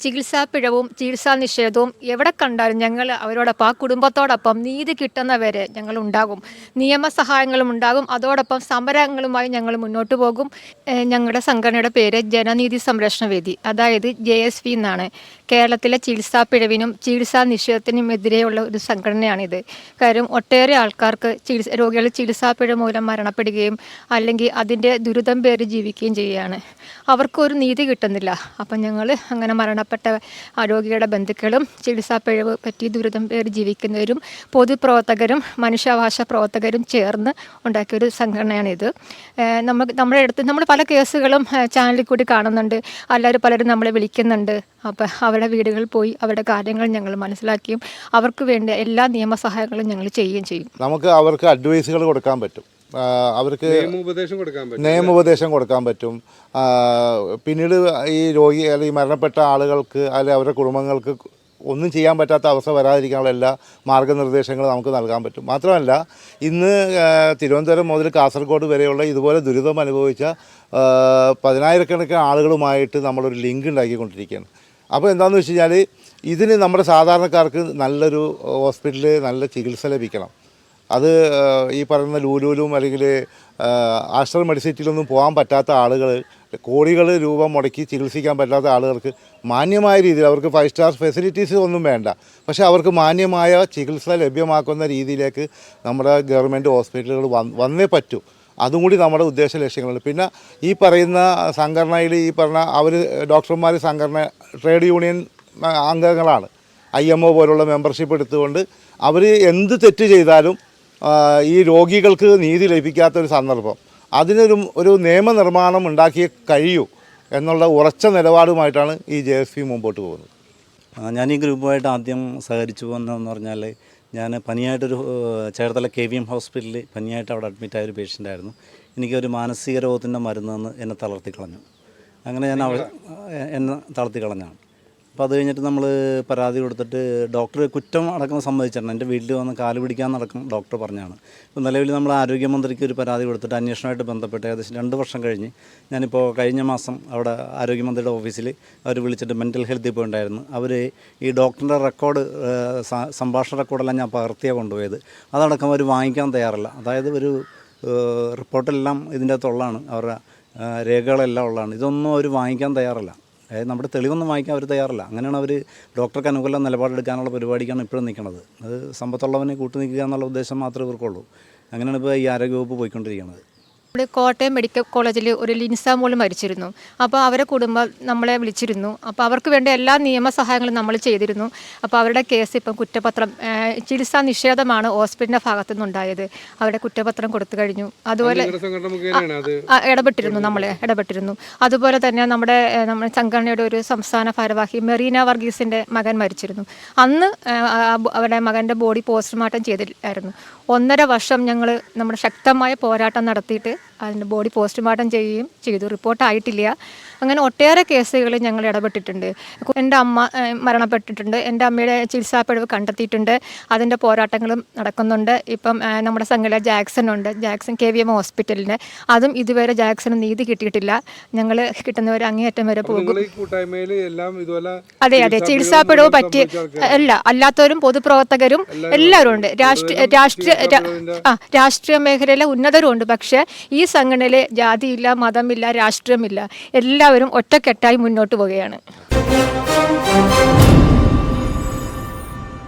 ചികിത്സാ പിഴവും ചികിത്സാ നിഷേധവും എവിടെ കണ്ടാലും ഞങ്ങൾ അവരോടൊപ്പം ആ കുടുംബത്തോടൊപ്പം നീതി കിട്ടുന്നവരെ ഞങ്ങൾ ഉണ്ടാകും. നിയമസഹായങ്ങളും ഉണ്ടാകും. അതോടൊപ്പം സമരങ്ങളുമായി ഞങ്ങൾ മുന്നോട്ട് പോകും. ഞങ്ങളുടെ സംഘടനയുടെ പേര് ജനനീതി സംരക്ഷണ വേദി, അതായത് JSV എന്നാണ്. കേരളത്തിലെ ചികിത്സാ പിഴവിനും ചികിത്സാ നിഷേധത്തിനും എതിരെയുള്ള ഒരു സംഘടനയാണിത്. കാര്യം ഒട്ടേറെ ആൾക്കാർക്ക് രോഗികൾ ചികിത്സാ പിഴ മൂലം മരണപ്പെടുകയും അല്ലെങ്കിൽ അതിൻ്റെ ദുരിതം പേറി ജീവിക്കുകയും ചെയ്യുകയാണ്. അവർക്കൊരു നീതി കിട്ടുന്നില്ല. അപ്പം ഞങ്ങൾ അങ്ങനെ മരണപ്പെട്ട രോഗികളുടെ ബന്ധുക്കളും ചികിത്സാ പിഴവ് പറ്റി ദുരിതം പേറി ജീവിക്കുന്നവരും പൊതുപ്രവർത്തകരും മനുഷ്യാവകാശ പ്രവർത്തകരും ചേർന്ന് ഉണ്ടാക്കിയൊരു സംഘടനയാണിത്. നമ്മൾ പല കേസുകളും ചാനലിൽ കൂടി കാണുന്നുണ്ട്. പലരും നമ്മളെ വിളിക്കുന്നുണ്ട്. അപ്പം അവരുടെ വീടുകളിൽ പോയി അവരുടെ കാര്യങ്ങൾ ഞങ്ങൾ മനസ്സിലാക്കിയും അവർക്ക് വേണ്ട എല്ലാ നിയമസഹായങ്ങളും ഞങ്ങൾ ചെയ്യുകയും ചെയ്യും. നമുക്ക് അവർക്ക് അഡ്വൈസുകൾ കൊടുക്കാൻ പറ്റും, അവർക്ക് നിയമോപദേശം കൊടുക്കാൻ പറ്റും. പിന്നീട് ഈ രോഗി അല്ലെങ്കിൽ മരണപ്പെട്ട ആളുകൾക്ക് അല്ലെങ്കിൽ അവരുടെ കുടുംബങ്ങൾക്ക് ഒന്നും ചെയ്യാൻ പറ്റാത്ത അവസ്ഥ വരാതിരിക്കാനുള്ള എല്ലാ മാർഗ്ഗനിർദ്ദേശങ്ങളും നമുക്ക് നൽകാൻ പറ്റും. മാത്രമല്ല, ഇന്ന് തിരുവനന്തപുരം മുതൽ കാസർഗോഡ് വരെയുള്ള ഇതുപോലെ ദുരിതം അനുഭവിച്ച 10,000-കണക്കിന് ആളുകളുമായിട്ട് നമ്മളൊരു ലിങ്ക് ഉണ്ടാക്കിക്കൊണ്ടിരിക്കുകയാണ്. അപ്പോൾ എന്താണെന്ന് വെച്ച് കഴിഞ്ഞാൽ, ഇതിന് നമ്മുടെ സാധാരണക്കാർക്ക് നല്ലൊരു ഹോസ്പിറ്റലിൽ നല്ല ചികിത്സ ലഭിക്കണം. അത് ഈ പറയുന്ന ലൂലൂലും അല്ലെങ്കിൽ ആശ്രമ മെഡിസിറ്റിയിലൊന്നും പോകാൻ പറ്റാത്ത ആളുകൾ, കോടികൾ രൂപ മുടക്കി ചികിത്സിക്കാൻ പറ്റാത്ത ആളുകൾക്ക് മാന്യമായ രീതിയിൽ, അവർക്ക് 5 സ്റ്റാർ ഫെസിലിറ്റീസ് ഒന്നും വേണ്ട, പക്ഷേ അവർക്ക് മാന്യമായ ചികിത്സ ലഭ്യമാക്കുന്ന രീതിയിലേക്ക് നമ്മുടെ ഗവൺമെൻറ് ഹോസ്പിറ്റലുകൾ വന്നേ പറ്റൂ. അതും കൂടി നമ്മുടെ ഉദ്ദേശ ലക്ഷ്യങ്ങളുണ്ട്. പിന്നെ ഈ പറയുന്ന സംഘടനയിൽ ഈ പറഞ്ഞ ഡോക്ടർമാർ സംഘടന ട്രേഡ് യൂണിയൻ അംഗങ്ങളാണ്. IMO പോലുള്ള മെമ്പർഷിപ്പ് എടുത്തുകൊണ്ട് അവർ എന്ത് തെറ്റ് ചെയ്താലും ഈ രോഗികൾക്ക് നീതി ലഭിക്കാത്തൊരു സന്ദർഭം, ഒരു നിയമനിർമ്മാണം ഉണ്ടാക്കിയേ കഴിയൂ എന്നുള്ള ഉറച്ച നിലപാടുമായിട്ടാണ് ഈ JSV മുമ്പോട്ട് പോകുന്നത്. ഞാൻ ഈ ഗ്രൂപ്പുമായിട്ട് ആദ്യം സഹകരിച്ചു പോകുന്നതെന്ന് പറഞ്ഞാൽ, ഞാൻ പനിയായിട്ടൊരു ചേർത്തല KVM ഹോസ്പിറ്റലിൽ പനിയായിട്ട് അവിടെ അഡ്മിറ്റായൊരു പേഷ്യൻ്റായിരുന്നു. എനിക്കൊരു മാനസിക രോഗത്തിൻ്റെ മരുന്നെന്ന് എന്നെ തളർത്തിക്കളഞ്ഞു. അങ്ങനെ ഞാൻ എന്നെ തളർത്തിക്കളഞ്ഞാണ്. അപ്പോൾ അത് കഴിഞ്ഞിട്ട് നമ്മൾ പരാതി കൊടുത്തിട്ട് ഡോക്ടർ കുറ്റം അടക്കം സമ്മതിച്ചിട്ടുണ്ട്. എൻ്റെ വീട്ടിൽ വന്ന് കാല് പിടിക്കാമെന്നടക്കം ഡോക്ടർ പറഞ്ഞാണ്. ഇപ്പോൾ നിലവിൽ നമ്മൾ ആരോഗ്യമന്ത്രിക്ക് ഒരു പരാതി കൊടുത്തിട്ട് അന്വേഷണമായിട്ട് ബന്ധപ്പെട്ട് ഏകദേശം 2 വർഷം കഴിഞ്ഞ് ഞാനിപ്പോൾ കഴിഞ്ഞ മാസം അവിടെ ആരോഗ്യമന്ത്രിയുടെ ഓഫീസിൽ അവർ വിളിച്ചിട്ട് മെൻ്റൽ ഹെൽത്തിൽ പോയിട്ടുണ്ടായിരുന്നു. അവർ ഈ ഡോക്ടറിൻ്റെ റെക്കോർഡ്, സംഭാഷണ റെക്കോർഡെല്ലാം ഞാൻ പകർത്തിയാണ് കൊണ്ടുപോയത്. അതടക്കം അവർ വാങ്ങിക്കാൻ തയ്യാറല്ല. അതായത് ഒരു റിപ്പോർട്ടെല്ലാം ഇതിൻ്റെ അകത്തുള്ളതാണ്, അവരുടെ രേഖകളെല്ലാം ഉള്ളതാണ്. ഇതൊന്നും അവർ വാങ്ങിക്കാൻ തയ്യാറല്ല. അതായത് നമ്മുടെ തെളിവൊന്നും വാങ്ങിക്കാൻ അവർ തയ്യാറല്ല. അങ്ങനെയാണ് അവർ ഡോക്ടർക്ക് അനുകൂല നിലപാടെടുക്കാനുള്ള പരിപാടിക്കാണ് ഇപ്പോഴും നിൽക്കുന്നത്. അത് സമ്പത്തുള്ളവനെ കൂട്ടു നിൽക്കുക എന്നുള്ള ഉദ്ദേശം മാത്രമേ ഇവർക്കുള്ളൂ. അങ്ങനെയാണ് ഇപ്പോൾ ഈ ആരോഗ്യവകുപ്പ് പോയിക്കൊണ്ടിരിക്കുന്നത്. ഇവിടെ കോട്ടയം മെഡിക്കൽ കോളേജിൽ ഒരു ലിൻസ മോൾ മരിച്ചിരുന്നു. അപ്പോൾ അവരുടെ കുടുംബം നമ്മളെ വിളിച്ചിരുന്നു. അപ്പോൾ അവർക്ക് വേണ്ട എല്ലാ നിയമസഹായങ്ങളും നമ്മൾ ചെയ്തിരുന്നു. അപ്പോൾ അവരുടെ കേസ് ഇപ്പം കുറ്റപത്രം, ചികിത്സാ നിഷേധമാണ് ഹോസ്പിറ്റലിൻ്റെ ഭാഗത്തു നിന്നുണ്ടായത്. അവരുടെ കുറ്റപത്രം കൊടുത്തു കഴിഞ്ഞു. അതുപോലെ ഇടപെട്ടിരുന്നു. അതുപോലെ തന്നെ നമ്മുടെ സംഘടനയുടെ ഒരു സംസ്ഥാന ഭാരവാഹി മെറീന വർഗീസിൻ്റെ മകൻ മരിച്ചിരുന്നു. അന്ന് അവരുടെ മകൻ്റെ ബോഡി പോസ്റ്റ്മോർട്ടം ചെയ്തില്ലായിരുന്നു. 1.5 വർഷം ഞങ്ങൾ നമ്മുടെ ശക്തമായ പോരാട്ടം നടത്തിയിട്ട് അതിൻ്റെ ബോഡി പോസ്റ്റ്മോർട്ടം ചെയ്യുകയും ചെയ്തു. റിപ്പോർട്ടായിട്ടില്ല. അങ്ങനെ ഒട്ടേറെ കേസുകൾ ഞങ്ങൾ ഇടപെട്ടിട്ടുണ്ട്. എൻ്റെ അമ്മ മരണപ്പെട്ടിട്ടുണ്ട്. എൻ്റെ അമ്മയുടെ ചികിത്സാപ്പിഴവ് കണ്ടെത്തിയിട്ടുണ്ട്. അതിൻ്റെ പോരാട്ടങ്ങളും നടക്കുന്നുണ്ട്. ഇപ്പം നമ്മുടെ സംഘടന ജാക്സൺ ഉണ്ട്, ജാക്സൺ KVM ഹോസ്പിറ്റലിന്. അതും ഇതുവരെ ജാക്സന് നീതി കിട്ടിയിട്ടില്ല. ഞങ്ങൾ കിട്ടുന്നവർ അങ്ങേയറ്റം വരെ പോകും. അതെ, ചികിത്സാപ്പിഴവ് പറ്റി അല്ലാത്തവരും പൊതുപ്രവർത്തകരും എല്ലാവരും ഉണ്ട്. രാഷ്ട്രീയ മേഖലയിലെ ഉന്നതരും ഉണ്ട്. പക്ഷേ ഈ സംഘടനയിൽ ജാതിയില്ല, മതമില്ല, രാഷ്ട്രീയമില്ല. എല്ലാവരും ഒറ്റക്കെട്ടായി മുന്നോട്ട് പോവുകയാണ്.